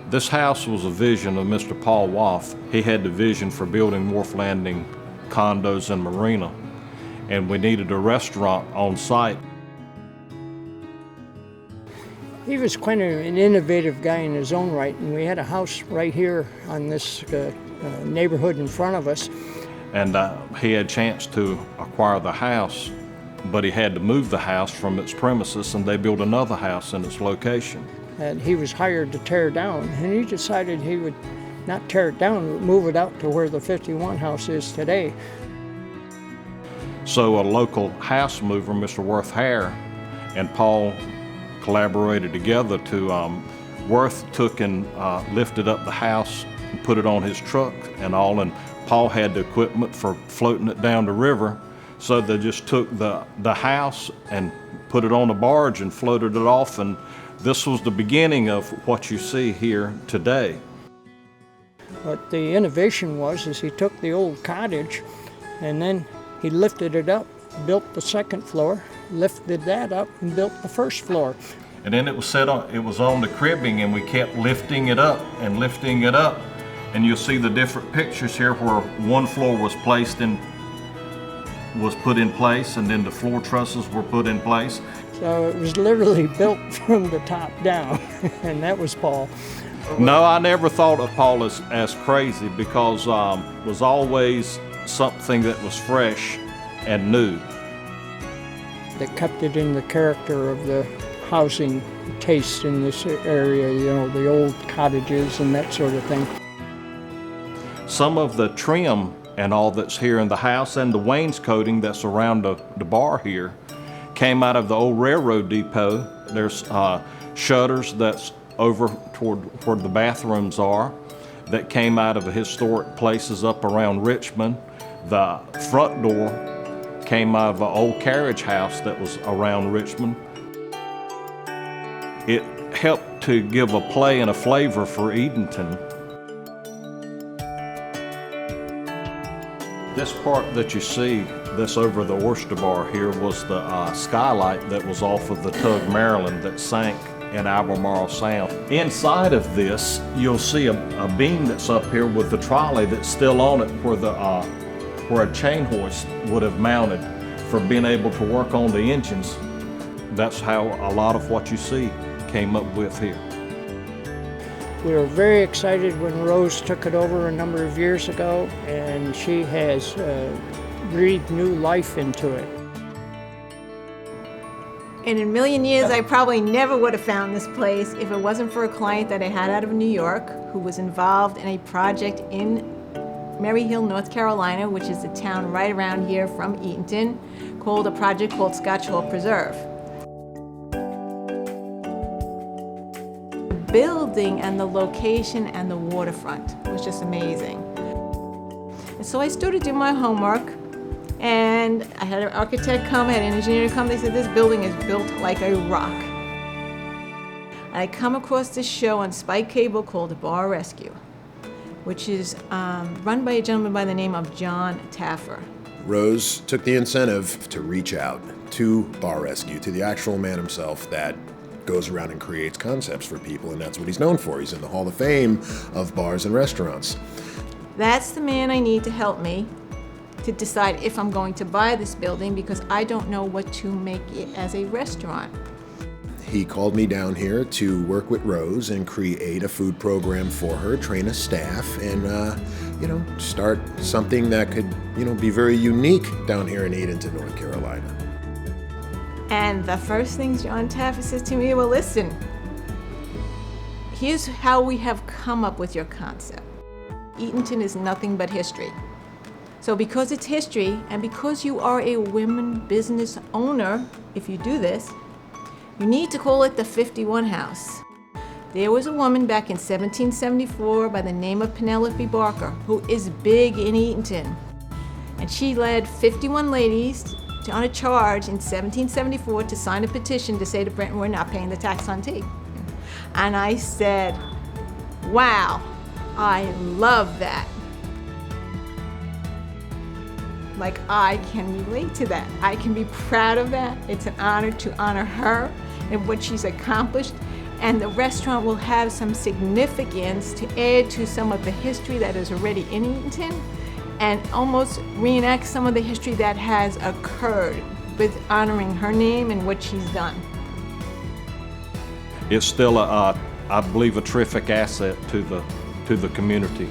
This house was a vision of Mr. Paul Woff. He had the vision for building wharf landing condos and marina, and we needed a restaurant on site. He was quite an innovative guy in his own right, and we had a house right here on this neighborhood in front of us. And he had a chance to acquire the house, but he had to move the house from its premises, and they built another house in its location. And he was hired to tear down, and he decided he would not tear it down, but move it out to where the 51 house is today. So a local house mover, Mr. Worth Hare, and Paul collaborated together to, Worth took and lifted up the house and put it on his truck and all, and Paul had the equipment for floating it down the river, so they just took the house and put it on a barge and floated it off, and this was the beginning of what you see here today. What the innovation was is he took the old cottage and then he lifted it up, built the second floor, lifted that up and built the first floor. And then it was on the cribbing, and we kept lifting it up and lifting it up. And you'll see the different pictures here where one floor was put in place, and then the floor trusses were put in place. So it was literally built from the top down, and that was Paul. No, I never thought of Paul as crazy, because it was always something that was fresh and new. That kept it in the character of the housing taste in this area, you know, the old cottages and that sort of thing. Some of the trim and all that's here in the house and the wainscoting that's around the bar here came out of the old railroad depot. There's shutters that's over toward where the bathrooms are that came out of the historic places up around Richmond. The front door came out of an old carriage house that was around Richmond. It helped to give a play and a flavor for Edenton. This part that you see that's over the oyster bar here was the skylight that was off of the Tug Maryland that sank in Albemarle Sound. Inside of this, you'll see a beam that's up here with the trolley that's still on it where a chain hoist would have mounted for being able to work on the engines. That's how a lot of what you see came up with here. We were very excited when Rose took it over a number of years ago, and she has breathed new life into it. In a million years, I probably never would have found this place if it wasn't for a client that I had out of New York who was involved in a project in Mary Hill, North Carolina, which is a town right around here from Eatonton, called a project called Scotch Hall Preserve. The building and the location and the waterfront was just amazing. And so I started doing my homework, and I had an architect come, I had an engineer come. They said, this building is built like a rock. And I come across this show on Spike Cable called The Bar Rescue, which is run by a gentleman by the name of John Taffer. Rose took the incentive to reach out to Bar Rescue, to the actual man himself that goes around and creates concepts for people, and that's what he's known for. He's in the Hall of Fame of bars and restaurants. That's the man I need to help me to decide if I'm going to buy this building, because I don't know what to make it as a restaurant. He called me down here to work with Rose and create a food program for her, train a staff, and start something that could, be very unique down here in Edenton, North Carolina. And the first thing John Taffer says to me, well, listen, here's how we have come up with your concept. Edenton is nothing but history. So because it's history, and because you are a women business owner, if you do this, you need to call it the 51 House. There was a woman back in 1774 by the name of Penelope Barker, who is big in Edenton. And she led 51 ladies on a charge in 1774 to sign a petition to say to Britain, we're not paying the tax on tea. And I said, wow, I love that. Like, I can relate to that. I can be proud of that. It's an honor to honor her and what she's accomplished. And the restaurant will have some significance to add to some of the history that is already in Eatonton and almost reenact some of the history that has occurred with honoring her name and what she's done. It's still, I believe, a terrific asset to the community.